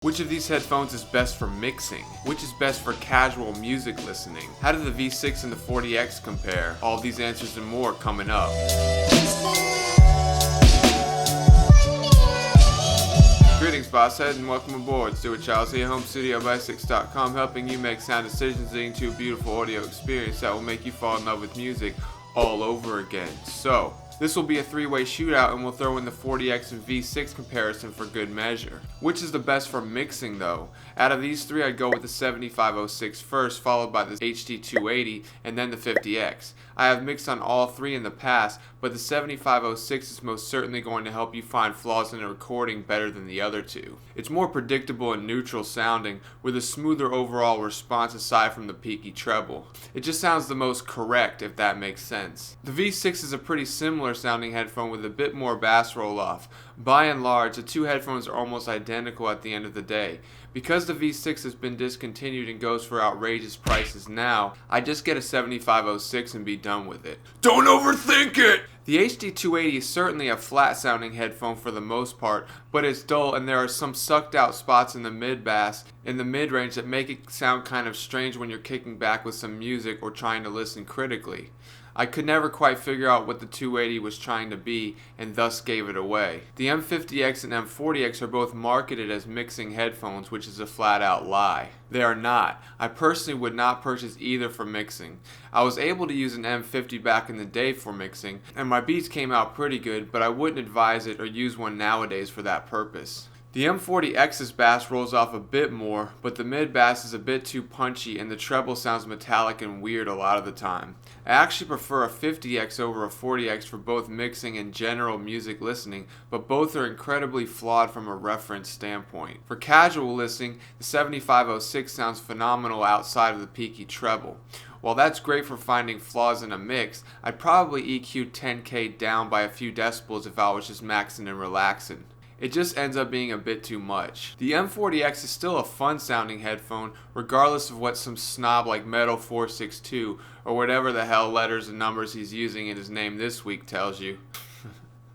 Which of these headphones is best for mixing? Which is best for casual music listening? How do the V6 and the 40X compare? All these answers and more coming up. Greetings, bosshead, and welcome aboard. Stuart Charles here, HomeStudioBasics.com, helping you make sound decisions leading to a beautiful audio experience that will make you fall in love with music all over again. So, this will be a three-way shootout, and we'll throw in the 40X and V6 comparison for good measure. Which is the best for mixing though? Out of these three, I'd go with the 7506 first, followed by the HD280, and then the 50X. I have mixed on all three in the past, but the 7506 is most certainly going to help you find flaws in a recording better than the other two. It's more predictable and neutral sounding, with a smoother overall response aside from the peaky treble. It just sounds the most correct, if that makes sense. The V6 is a pretty similar sounding headphone with a bit more bass roll off. By and large, the two headphones are almost identical at the end of the day. Because the V6 has been discontinued and goes for outrageous prices now, I just get a 7506 and be done with it. Don't overthink it! The HD280 is certainly a flat sounding headphone for the most part, but it's dull and there are some sucked out spots in the mid-bass, in the mid-range that make it sound kind of strange when you're kicking back with some music or trying to listen critically. I could never quite figure out what the 280 was trying to be and thus gave it away. The M50x and M40x are both marketed as mixing headphones, which is a flat out lie. They are not. I personally would not purchase either for mixing. I was able to use an M50 back in the day for mixing, and my beats came out pretty good, but I wouldn't advise it or use one nowadays for that purpose. The M40X's bass rolls off a bit more, but the mid-bass is a bit too punchy and the treble sounds metallic and weird a lot of the time. I actually prefer a 50X over a 40X for both mixing and general music listening, but both are incredibly flawed from a reference standpoint. For casual listening, the 7506 sounds phenomenal outside of the peaky treble. While that's great for finding flaws in a mix, I'd probably EQ 10K down by a few decibels if I was just maxing and relaxing. It just ends up being a bit too much. The M40X is still a fun sounding headphone regardless of what some snob like Metal 462 or whatever the hell letters and numbers he's using in his name this week tells you.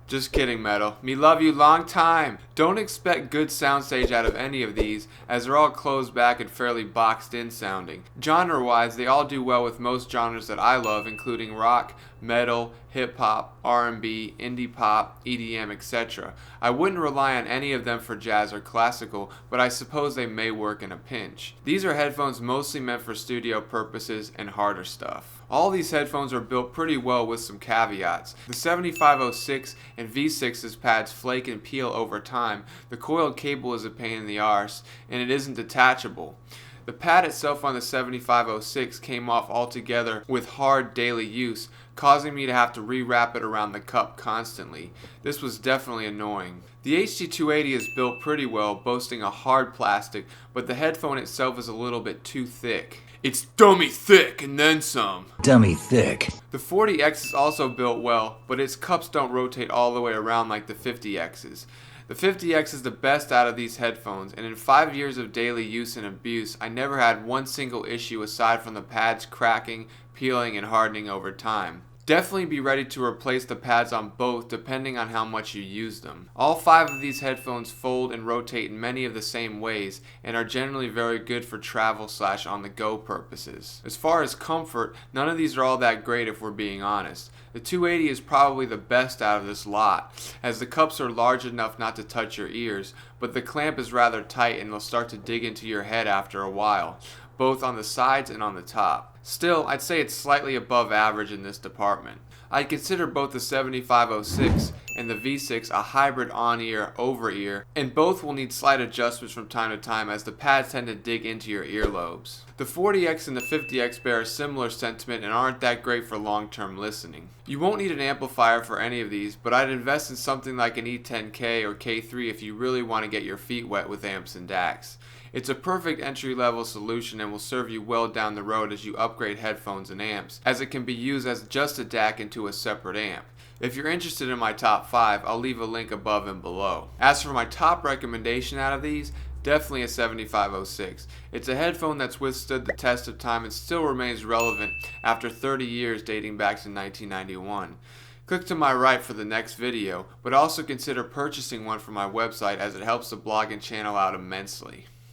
Just kidding, Metal. Me love you long time. Don't expect good soundstage out of any of these, as they're all closed back and fairly boxed in sounding. Genre-wise, they all do well with most genres that I love, including rock, metal, hip-hop, R&B, indie pop, EDM, etc. I wouldn't rely on any of them for jazz or classical, but I suppose they may work in a pinch. These are headphones mostly meant for studio purposes and harder stuff. All these headphones are built pretty well with some caveats. The 7506 and V6's pads flake and peel over time, the coiled cable is a pain in the arse, and it isn't detachable. The pad itself on the 7506 came off altogether with hard daily use, causing me to have to rewrap it around the cup constantly. This was definitely annoying. The HD280 is built pretty well, boasting a hard plastic, but the headphone itself is a little bit too thick. It's dummy thick and then some. Dummy thick. The 40X is also built well, but its cups don't rotate all the way around like the 50X's. The 50X is the best out of these headphones, and in 5 years of daily use and abuse, I never had one single issue aside from the pads cracking, peeling, and hardening over time. Definitely be ready to replace the pads on both depending on how much you use them. All 5 of these headphones fold and rotate in many of the same ways and are generally very good for travel / on the go purposes. As far as comfort, none of these are all that great if we're being honest. The 280 is probably the best out of this lot, as the cups are large enough not to touch your ears, but the clamp is rather tight and will start to dig into your head after a while, both on the sides and on the top. Still, I'd say it's slightly above average in this department. I'd consider both the 7506 and the V6 a hybrid on-ear, over-ear, and both will need slight adjustments from time to time as the pads tend to dig into your earlobes. The 40X and the 50X bear a similar sentiment and aren't that great for long-term listening. You won't need an amplifier for any of these, but I'd invest in something like an E10K or K3 if you really want to get your feet wet with amps and DACs. It's a perfect entry-level solution and will serve you well down the road as you upgrade headphones and amps, as it can be used as just a DAC into a separate amp. If you're interested in my top 5, I'll leave a link above and below. As for my top recommendation out of these, definitely a 7506. It's a headphone that's withstood the test of time and still remains relevant after 30 years dating back to 1991. Click to my right for the next video, but also consider purchasing one from my website as it helps the blog and channel out immensely.